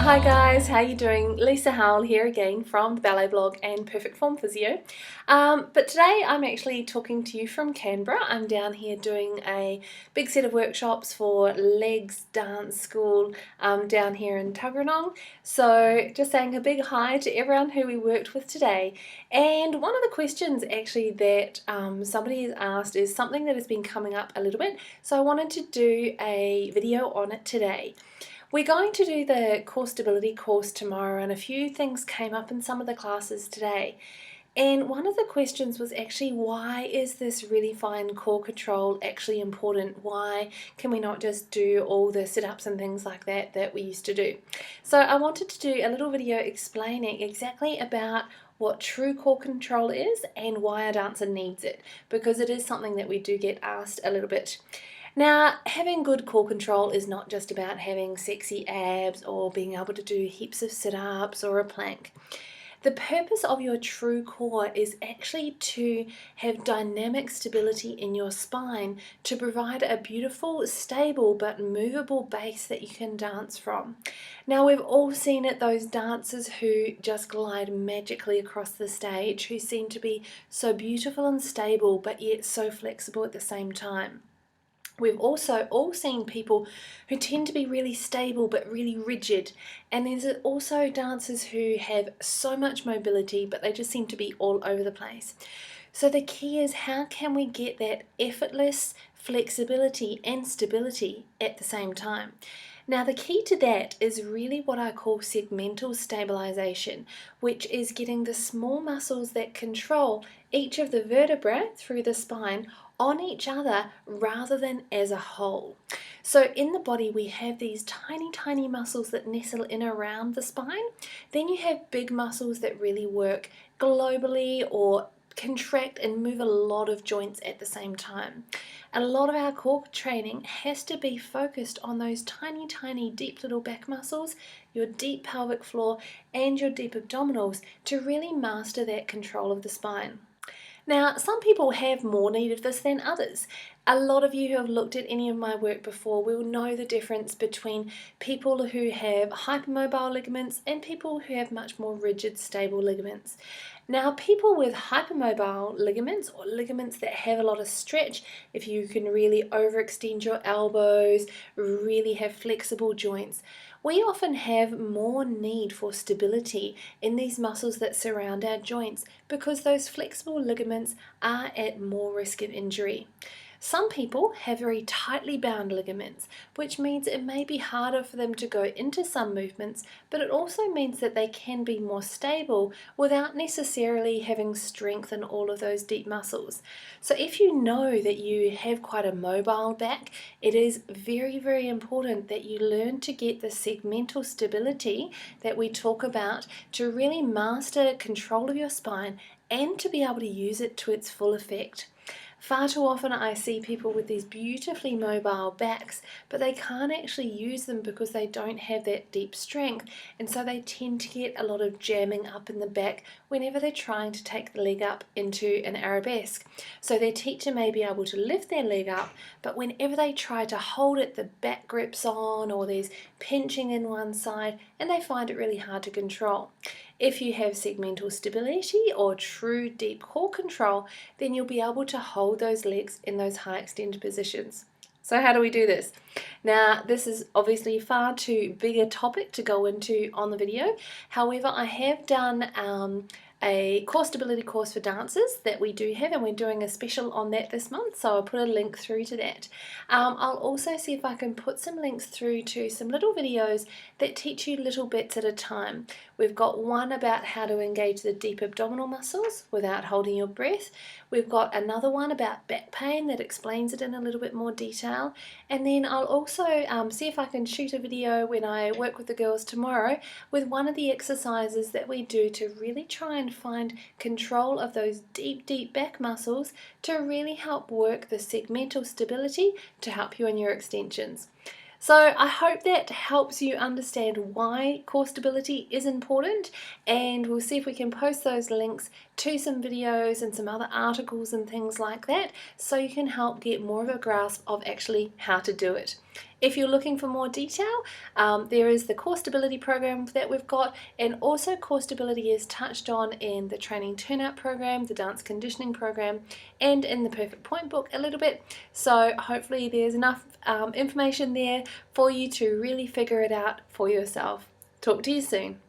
Hi guys, how you doing? Lisa Howell here again from the Ballet blog and Perfect Form Physio. But today I'm actually talking to you from Canberra. I'm down here doing a big set of workshops for Legs Dance School down here in Tuggeranong. So just saying a big hi to everyone who we worked with today. And one of the questions actually that somebody has asked is something that has been coming up a little bit. So I wanted to do a video on it today. We're going to do the core stability course tomorrow, and a few things came up in some of the classes today. And one of the questions was actually, why is this really fine core control actually important? Why can we not just do all the sit-ups and things like that that we used to do? So I wanted to do a little video explaining exactly about what true core control is and why a dancer needs it, because it is something that we do get asked a little bit. Now, having good core control is not just about having sexy abs or being able to do heaps of sit-ups or a plank. The purpose of your true core is actually to have dynamic stability in your spine to provide a beautiful, stable but movable base that you can dance from. Now, we've all seen it, those dancers who just glide magically across the stage, who seem to be so beautiful and stable but yet so flexible at the same time. We've also all seen people who tend to be really stable but really rigid, and there's also dancers who have so much mobility but they just seem to be all over the place. So the key is, how can we get that effortless flexibility and stability at the same time? Now the key to that is really what I call segmental stabilization, which is getting the small muscles that control each of the vertebrae through the spine on each other rather than as a whole. So in the body we have these tiny muscles that nestle in around the spine. Then you have big muscles that really work globally or contract and move a lot of joints at the same time. A lot of our core training has to be focused on those tiny deep little back muscles, your deep pelvic floor and your deep abdominals, to really master that control of the spine. Now, some people have more need of this than others. A lot of you who have looked at any of my work before will know the difference between people who have hypermobile ligaments and people who have much more rigid, stable ligaments. Now, people with hypermobile ligaments, or ligaments that have a lot of stretch, if you can really overextend your elbows, really have flexible joints, we often have more need for stability in these muscles that surround our joints because those flexible ligaments are at more risk of injury. Some people have very tightly bound ligaments, which means it may be harder for them to go into some movements, but it also means that they can be more stable without necessarily having strength in all of those deep muscles. So if you know that you have quite a mobile back, it is very important that you learn to get the segmental stability that we talk about to really master control of your spine and to be able to use it to its full effect. Far too often I see people with these beautifully mobile backs, but they can't actually use them because they don't have that deep strength, and so they tend to get a lot of jamming up in the back whenever they're trying to take the leg up into an arabesque. So their teacher may be able to lift their leg up, but whenever they try to hold it, the back grips on or there's pinching in one side and they find it really hard to control. If you have segmental stability or true deep core control, then you'll be able to hold those legs in those high extended positions. So how do we do this? Now, this is obviously far too big a topic to go into on the video. However, I have done a core stability course for dancers that we do have, and we're doing a special on that this month, so I'll put a link through to that. I'll also see if I can put some links through to some little videos that teach you little bits at a time. We've got one about how to engage the deep abdominal muscles without holding your breath. We've got another one about back pain that explains it in a little bit more detail. And then I'll also see if I can shoot a video when I work with the girls tomorrow with one of the exercises that we do to really try and find control of those deep back muscles to really help work the segmental stability to help you in your extensions. So I hope that helps you understand why core stability is important, and we'll see if we can post those links to some videos and some other articles and things like that, so you can help get more of a grasp of actually how to do it. If you're looking for more detail, there is the core stability program that we've got, and also core stability is touched on in the training turnout program, the dance conditioning program, and in the Perfect Point book a little bit. So hopefully there's enough information there for you to really figure it out for yourself. Talk to you soon.